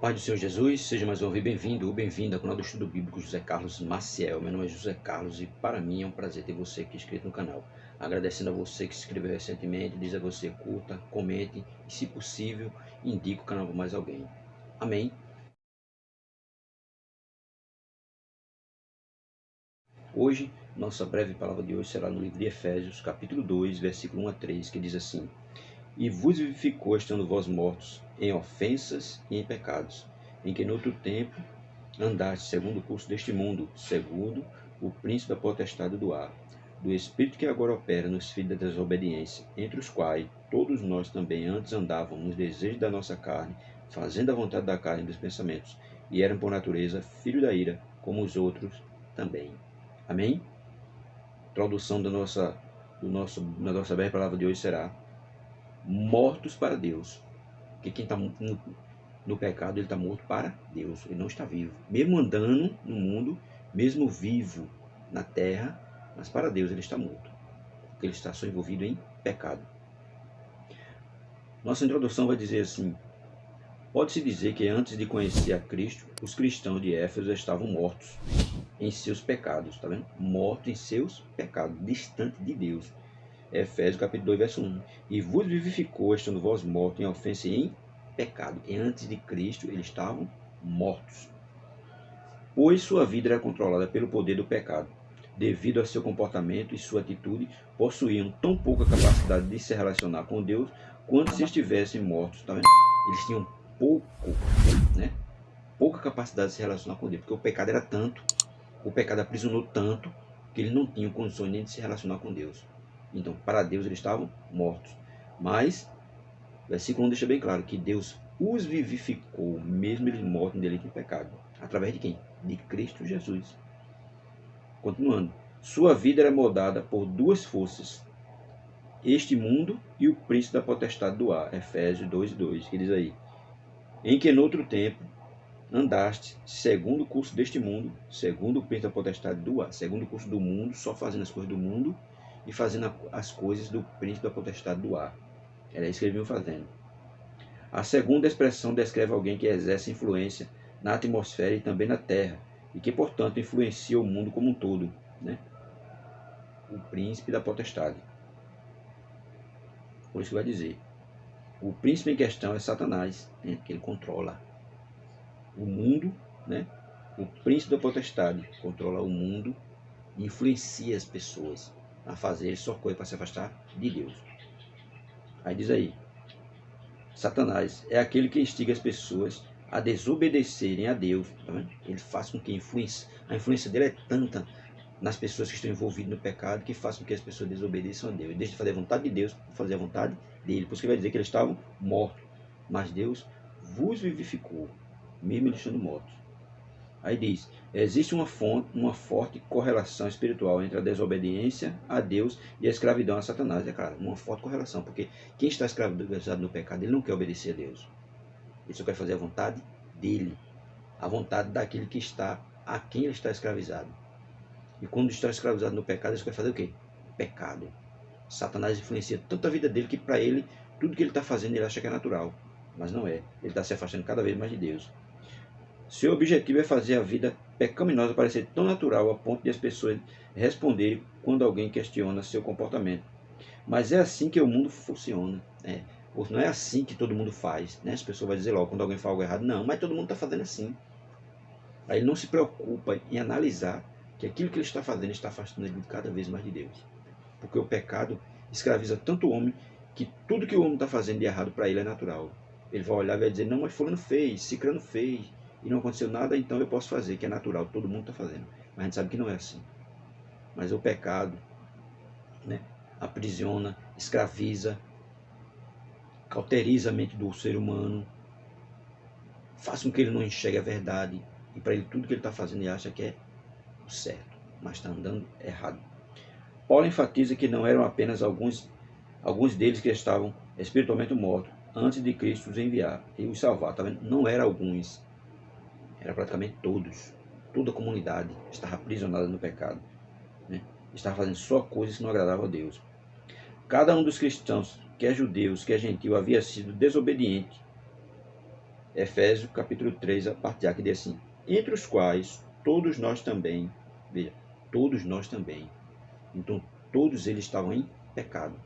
Paz do Senhor Jesus, seja mais uma vez bem-vindo ou bem-vinda ao canal do Estudo Bíblico José Carlos Maciel. Meu nome é José Carlos e para mim é um prazer ter você aqui inscrito no canal. Agradecendo a você que se inscreveu recentemente, diz a você curta, comente e, se possível, indique o canal para mais alguém. Amém? Hoje, nossa breve palavra de hoje será no livro de Efésios, capítulo 2, versículo 1 a 3, que diz assim: E vos vivificou estando vós mortos em ofensas e em pecados, em que noutro tempo andaste segundo o curso deste mundo, segundo o príncipe da potestade do ar, do espírito que agora opera nos filhos da desobediência, entre os quais todos nós também antes andávamos nos desejos da nossa carne, fazendo a vontade da carne e dos pensamentos, e eram por natureza filhos da ira, como os outros também. Amém? A tradução da nossa breve palavra de hoje será: mortos para Deus. Porque quem está no pecado, ele está morto para Deus, ele não está vivo. Mesmo andando no mundo, mesmo vivo na terra, mas para Deus ele está morto, porque ele está só envolvido em pecado. Nossa introdução vai dizer assim: pode-se dizer que antes de conhecer a Cristo, os cristãos de Éfeso estavam mortos em seus pecados, tá vendo? Mortos em seus pecados, distante de Deus. Efésios capítulo 2, verso 1. E vos vivificou, estando vós mortos em ofensa e em pecado. E antes de Cristo, eles estavam mortos. Pois sua vida era controlada pelo poder do pecado. Devido a seu comportamento e sua atitude, possuíam tão pouca capacidade de se relacionar com Deus quanto se estivessem mortos. Tá vendo? Eles tinham pouca capacidade de se relacionar com Deus, porque o pecado era tanto, o pecado aprisionou tanto, que eles não tinham condições nem de se relacionar com Deus. Então, para Deus eles estavam mortos. Mas, o versículo 1 deixa bem claro que Deus os vivificou, mesmo eles mortos em delito e pecado. Através de quem? De Cristo Jesus. Continuando. Sua vida era moldada por duas forças: este mundo e o príncipe da potestade do ar. Efésios 2:2, que diz aí: em que noutro tempo andaste segundo o curso deste mundo, segundo o príncipe da potestade do ar, segundo o curso do mundo, só fazendo as coisas do mundo e fazendo as coisas do príncipe da potestade do ar. Era isso que eles vinham fazendo. A segunda expressão descreve alguém que exerce influência na atmosfera e também na terra, e que, portanto, influencia o mundo como um todo, né? O príncipe da potestade. Por isso que vai dizer: o príncipe em questão é Satanás, né? Que ele controla o mundo, né? O príncipe da potestade controla o mundo e influencia as pessoas a fazer só coisa para se afastar de Deus. Aí diz aí: Satanás é aquele que instiga as pessoas a desobedecerem a Deus. Tá vendo? Ele faz com que a influência dele é tanta nas pessoas que estão envolvidas no pecado, que faz com que as pessoas desobedeçam a Deus. Deixa de fazer a vontade de Deus para fazer a vontade dele. Por isso que vai dizer que eles estavam mortos. Mas Deus vos vivificou, mesmo eles estando mortos. Aí diz: existe uma forte correlação espiritual entre a desobediência a Deus e a escravidão a Satanás. É claro, uma forte correlação, porque quem está escravizado no pecado, ele não quer obedecer a Deus. Ele só quer fazer a vontade dele, a vontade daquele que está, a quem ele está escravizado. E quando está escravizado no pecado, ele só quer fazer o quê? Pecado. Satanás influencia tanto a vida dele que, para ele, tudo que ele está fazendo, ele acha que é natural. Mas não é. Ele está se afastando cada vez mais de Deus. Seu objetivo é fazer a vida pecaminosa parecer tão natural a ponto de as pessoas responderem quando alguém questiona seu comportamento. Mas é assim que o mundo funciona. Não é assim que todo mundo faz. Né? As pessoas vão dizer logo quando alguém fala algo errado: não, mas todo mundo está fazendo assim. Aí ele não se preocupa em analisar que aquilo que ele está fazendo está afastando ele cada vez mais de Deus. Porque o pecado escraviza tanto o homem que tudo que o homem está fazendo de errado para ele é natural. Ele vai olhar e vai dizer: não, mas fulano fez, cicrano fez, e não aconteceu nada, então eu posso fazer, que é natural, todo mundo está fazendo. Mas a gente sabe que não é assim. Mas o pecado, né, aprisiona, escraviza, cauteriza a mente do ser humano, faz com que ele não enxergue a verdade, e para ele tudo que ele está fazendo ele acha que é o certo, mas está andando errado. Paulo enfatiza que não eram apenas alguns deles que estavam espiritualmente mortos antes de Cristo os enviar e os salvar. Tá vendo? Não eram alguns, era praticamente todos. Toda a comunidade estava aprisionada no pecado, né? Estava fazendo só coisas que não agradavam a Deus. Cada um dos cristãos, quer judeus, quer gentil, havia sido desobediente Efésios capítulo 3, a parte A, que diz assim: entre os quais todos nós também, veja, todos nós também. Então, todos eles estavam em pecado.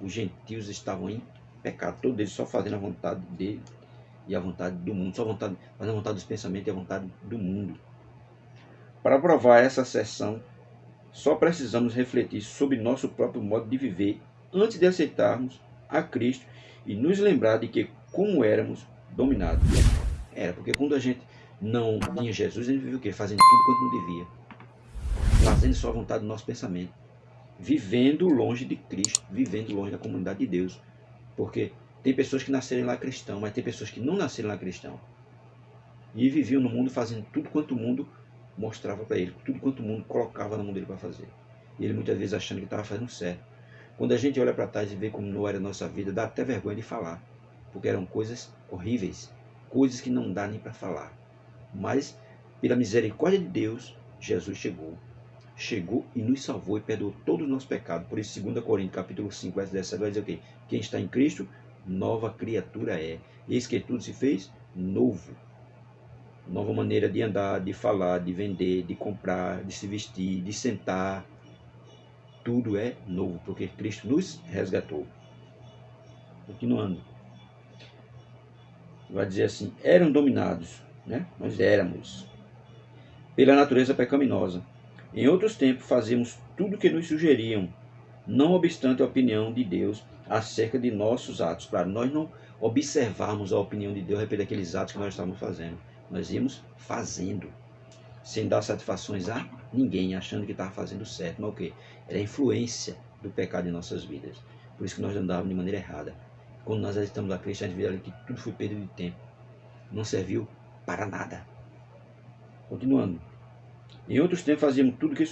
Os gentios estavam em pecado. Todos eles só fazendo a vontade dele e a vontade do mundo. Só fazendo a vontade dos pensamentos e a vontade do mundo. Para provar essa asserção, só precisamos refletir sobre nosso próprio modo de viver antes de aceitarmos a Cristo e nos lembrar de que, como éramos dominados. Era, porque quando a gente não tinha Jesus, a gente vivia o quê? Fazendo tudo quanto não devia. Fazendo só a vontade do nosso pensamento. Vivendo longe de Cristo, vivendo longe da comunidade de Deus. Porque tem pessoas que nasceram lá cristão, mas tem pessoas que não nasceram lá cristão. E viviam no mundo fazendo tudo quanto o mundo mostrava para ele, tudo quanto o mundo colocava na mão dele para fazer. E ele muitas vezes achando que estava fazendo certo. Quando a gente olha para trás e vê como não era a nossa vida, dá até vergonha de falar. Porque eram coisas horríveis, coisas que não dá nem para falar. Mas, pela misericórdia de Deus, Jesus chegou e nos salvou e perdoou todos os nossos pecados. Por isso, 2 Coríntios capítulo 5, verso 17, vai dizer o quê? Quem está em Cristo, nova criatura é. Eis que tudo se fez novo. Nova maneira de andar, de falar, de vender, de comprar, de se vestir, de sentar. Tudo é novo, porque Cristo nos resgatou. Continuando. Vai dizer assim, eram dominados, né? Nós éramos, pela natureza pecaminosa. Em outros tempos fazíamos tudo o que nos sugeriam, não obstante a opinião de Deus acerca de nossos atos. Para nós não observarmos a opinião de Deus a respeito daqueles atos que nós estávamos fazendo. Nós íamos fazendo, sem dar satisfações a ninguém, achando que estava fazendo certo. Mas o quê? Era a influência do pecado em nossas vidas. Por isso que nós andávamos de maneira errada. Quando nós estamos a Cristo, a gente vê que tudo foi perda de tempo. Não serviu para nada. Continuando. Em outros tempos fazíamos tudo que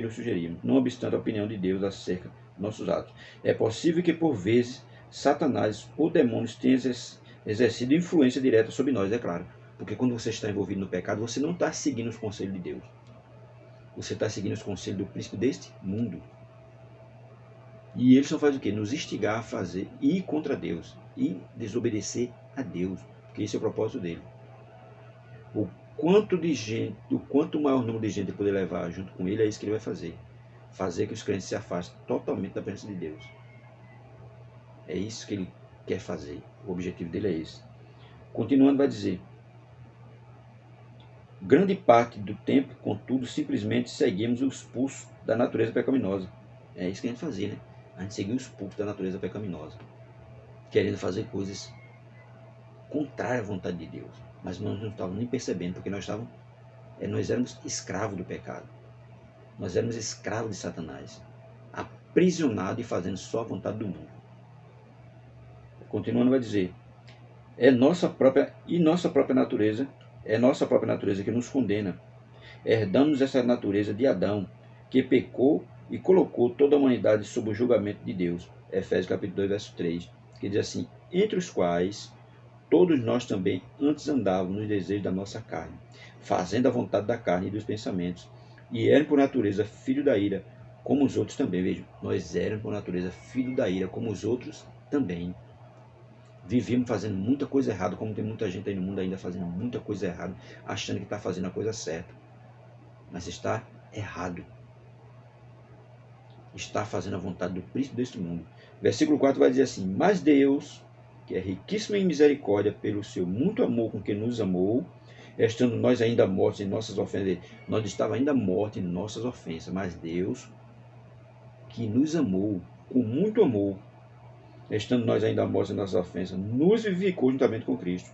nos sugeríamos, não obstante a opinião de Deus acerca de nossos atos. É possível que por vezes Satanás ou demônios tenham exercido influência direta sobre nós, é claro. Porque quando você está envolvido no pecado, você não está seguindo os conselhos de Deus. Você está seguindo os conselhos do príncipe deste mundo. E ele só faz o quê? Nos instigar a fazer, ir contra Deus e desobedecer a Deus. Porque esse é o propósito dele. O quanto maior número de gente ele poder levar junto com ele, é isso que ele vai fazer. Fazer que os crentes se afastem totalmente da presença de Deus. É isso que ele quer fazer. O objetivo dele é esse. Continuando, vai dizer: grande parte do tempo, contudo, simplesmente seguimos os pulsos da natureza pecaminosa. É isso que a gente fazia, né? A gente seguia os pulsos da natureza pecaminosa, querendo fazer coisas contrárias à vontade de Deus. Mas nós não estávamos nem percebendo, porque nós éramos escravos do pecado. Nós éramos escravos de Satanás, aprisionados e fazendo só a vontade do mundo. Continuando, vai dizer: nossa própria natureza que nos condena. Herdamos essa natureza de Adão, que pecou e colocou toda a humanidade sob o julgamento de Deus. Efésios capítulo 2, verso 3, que diz assim: entre os quais todos nós também antes andávamos nos desejos da nossa carne, fazendo a vontade da carne e dos pensamentos, e eram por natureza filho da ira, como os outros também. Vejam, nós éramos por natureza filho da ira, como os outros também. Vivíamos fazendo muita coisa errada, como tem muita gente aí no mundo ainda fazendo muita coisa errada, achando que está fazendo a coisa certa. Mas está errado. Está fazendo a vontade do príncipe deste mundo. Versículo 4 vai dizer assim: mas Deus, que é riquíssimo em misericórdia, pelo seu muito amor com que nos amou, estando nós ainda mortos em nossas ofensas. Nós estávamos ainda mortos em nossas ofensas, mas Deus, que nos amou com muito amor, estando nós ainda mortos em nossas ofensas, nos vivificou juntamente com Cristo.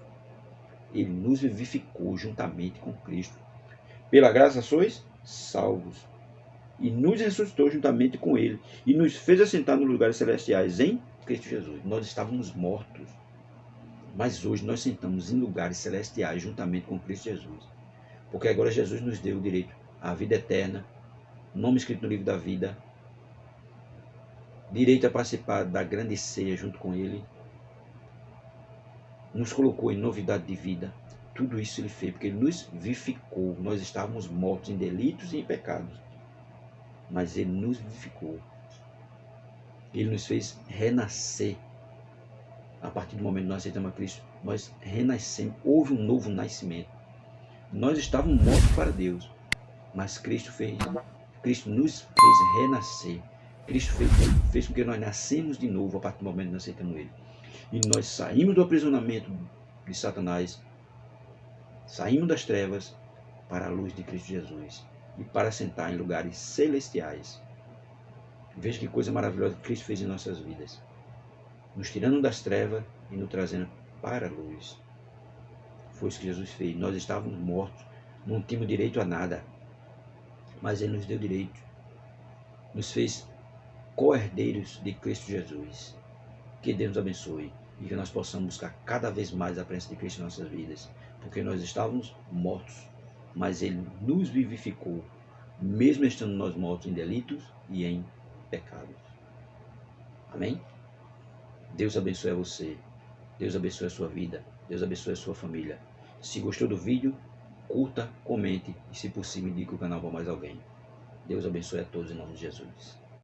Ele nos vivificou juntamente com Cristo. Pela graça sois salvos. E nos ressuscitou juntamente com Ele. E nos fez assentar nos lugares celestiais em Cristo Jesus. Nós estávamos mortos. Mas hoje nós sentamos em lugares celestiais juntamente com Cristo Jesus. Porque agora Jesus nos deu o direito à vida eterna, nome escrito no livro da vida, direito a participar da grande ceia junto com Ele, nos colocou em novidade de vida. Tudo isso Ele fez porque Ele nos vivificou. Nós estávamos mortos em delitos e em pecados, mas Ele nos vivificou. Ele nos fez renascer. A partir do momento que nós aceitamos a Cristo, nós renascemos, houve um novo nascimento. Nós estávamos mortos para Deus, mas Cristo nos fez renascer. Cristo fez com que nós nascemos de novo a partir do momento que nós aceitamos Ele. E nós saímos do aprisionamento de Satanás, saímos das trevas para a luz de Cristo Jesus e para sentar em lugares celestiais. Veja que coisa maravilhosa que Cristo fez em nossas vidas, nos tirando das trevas e nos trazendo para a luz. Foi isso que Jesus fez. Nós estávamos mortos, não tínhamos direito a nada, mas Ele nos deu direito, nos fez co-herdeiros de Cristo Jesus. Que Deus nos abençoe e que nós possamos buscar cada vez mais a presença de Cristo em nossas vidas, porque nós estávamos mortos, mas Ele nos vivificou, mesmo estando nós mortos em delitos e em pecados. Amém? Deus abençoe a você, Deus abençoe a sua vida, Deus abençoe a sua família. Se gostou do vídeo, curta, comente e, se possível, indique o canal para mais alguém. Deus abençoe a todos em nome de Jesus.